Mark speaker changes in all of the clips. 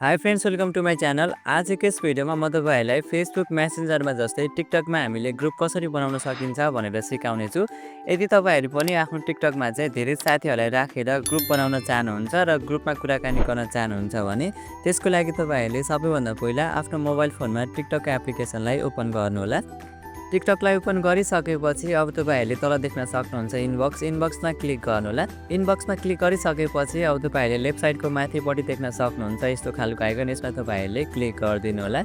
Speaker 1: High friends, welcome to my channel. आजको यस भिडियोमा म तपाईँहरूलाई फेसबुक मेसेन्जरमा जस्तै टिकटकमा हामीले ग्रुप कसरी बनाउन सकिन्छ भनेर सिकाउने छु। यदि तपाईँहरू पनि आफ्नो टिकटकमा चाहिँ धेरै साथीहरूलाई राखेर ग्रुप बनाउन चाहनुहुन्छ र ग्रुपमा कुराकानी गर्न चाहनुहुन्छ भने त्यसको लागि तपाईँहरूले सबैभन्दा पहिला आफ्नो मोबाइल फोनमा टिकटक एप्लिकेसनलाई ओपन गर्नुहोला। टिकटकलाई ओपन गरिसकेपछि अब तपाईँहरूले तल देख्न सक्नुहुन्छ इनबक्समा क्लिक गर्नुहोला। इनबक्समा क्लिक गरिसकेपछि अब तपाईँहरूले लेफ्ट साइडको माथिपट्टि देख्न सक्नुहुन्छ यस्तो खालको आइकन, यसमा तपाईँहरूले क्लिक गरिदिनु होला।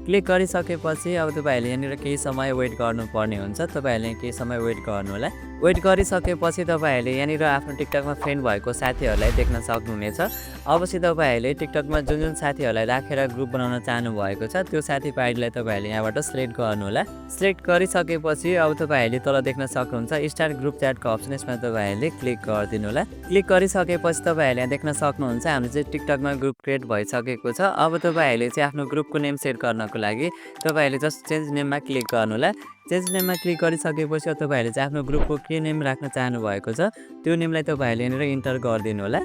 Speaker 1: क्लिक गरिसकेपछि अब तपाईँहरूले यहाँनिर केही समय वेट गर्नुपर्ने हुन्छ। तपाईँहरूले केही समय वेट गर्नुहोला। वेट गरिसकेपछि तपाईँहरूले यहाँनिर आफ्नो टिकटकमा फ्रेन्ड भएको साथीहरूलाई देख्न सक्नुहुनेछ। अवश्य तपाईँहरूले टिकटकमा जुन जुन साथीहरूलाई राखेर ग्रुप बनाउन चाहनु भएको छ त्यो साथीभाइलाई तपाईँहरूले यहाँबाट सिलेक्ट गर्नुहोला। सिलेक्ट गरिसकेपछि अब तपाईँहरूले तल देख्न सक्नुहुन्छ स्टार्ट ग्रुप च्याटको अप्सन, यसमा तपाईँहरूले क्लिक गरिदिनु होला। क्लिक गरिसकेपछि तपाईँहरूले यहाँ देख्न सक्नुहुन्छ हाम्रो चाहिँ टिकटकमा ग्रुप क्रिएट भइसकेको छ। अब तपाईँहरूले चाहिँ आफ्नो ग्रुपको नेम सेट गर्नको लागि तपाईँहरूले जस्ट चेन्ज नेममा क्लिक गर्नुहोला। चेन्ज नेममा क्लिक गरिसकेपछि तपाईँहरूले चाहिँ आफ्नो ग्रुपको के नेम राख्न चाहनु भएको छ त्यो नेमलाई तपाईँहरूले यहाँनिर इन्टर गरिदिनु होला।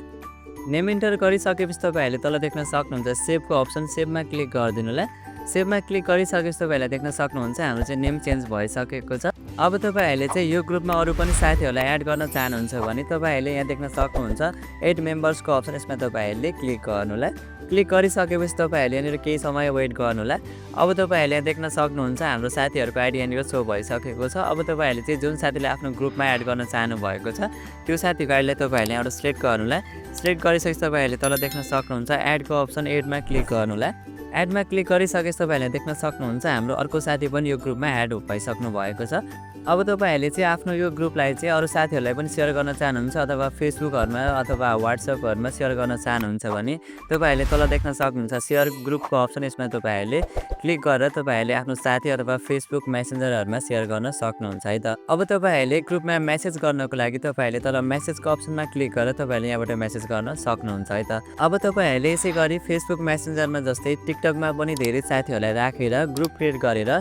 Speaker 1: नेम इन्टर गरिसकेपछि तपाईँहरूले तल देख्न सक्नुहुन्छ सेभको अप्सन, सेभमा क्लिक गरिदिनु होला। सेभमा क्लिक गरिसकेपछि तपाईँहरूले देख्न सक्नुहुन्छ हाम्रो चाहिँ नेम चेन्ज भइसकेको छ। अब तपाईँहरूले चाहिँ यो ग्रुपमा अरू पनि साथीहरूलाई एड गर्न चाहनुहुन्छ भने तपाईँहरूले यहाँ देख्न सक्नुहुन्छ एड मेम्बर्सको अप्सन, यसमा तपाईँहरूले क्लिक गर्नुहोला। क्लिक गरिसकेपछि तपाईँहरूले यहाँनिर केही समय वेट गर्नुहोला। अब तपाईँहरूले यहाँ देख्न सक्नुहुन्छ हाम्रो साथीहरूको आइडी यहाँनिर सो भइसकेको छ। अब तपाईँहरूले चाहिँ जुन साथीलाई आफ्नो ग्रुपमा एड गर्न चाहनु भएको छ त्यो साथीको आइडीलाई तपाईँहरूले यहाँबाट सिलेक्ट गर्नुहोला। सिलेक्ट गरिसकेपछि तपाईँहरूले तल देख्न सक्नुहुन्छ एडको अप्सन, एडमा क्लिक गर्नुहोला। एडमा क्लिक गरिसकेपछि तपाईँहरूले देख्न सक्नुहुन्छ हाम्रो अर्को साथी पनि यो ग्रुपमा एड भइसक्नु भएको छ। अब तपाईँहरूले चाहिँ आफ्नो यो ग्रुपलाई चाहिँ अरू साथीहरूलाई पनि सेयर गर्न चाहनुहुन्छ अथवा फेसबुकहरूमा अथवा वाट्सएपहरूमा सेयर गर्न चाहनुहुन्छ भने तपाईँहरूले तल देख्न सक्नुहुन्छ सेयर ग्रुपको अप्सन, यसमा तपाईँहरूले क्लिक गरेर तपाईँहरूले आफ्नो साथी अथवा फेसबुक मेसेन्जरहरूमा सेयर गर्न सक्नुहुन्छ है त। अब तपाईँहरूले ग्रुपमा मेसेज गर्नको लागि तपाईँहरूले तल मेसेजको अप्सनमा क्लिक गरेर तपाईँहरूले यहाँबाट मेसेज गर्न सक्नुहुन्छ है त। अब तपाईँहरूले यसै गरी फेसबुक मेसेन्जरमा जस्तै टिकटकमा पनि धेरै साथीहरूलाई राखेर ग्रुप क्रिएट गरेर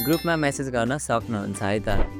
Speaker 1: ग्रुपमा मेसेज गर्न सक्नुहुन्छ है त।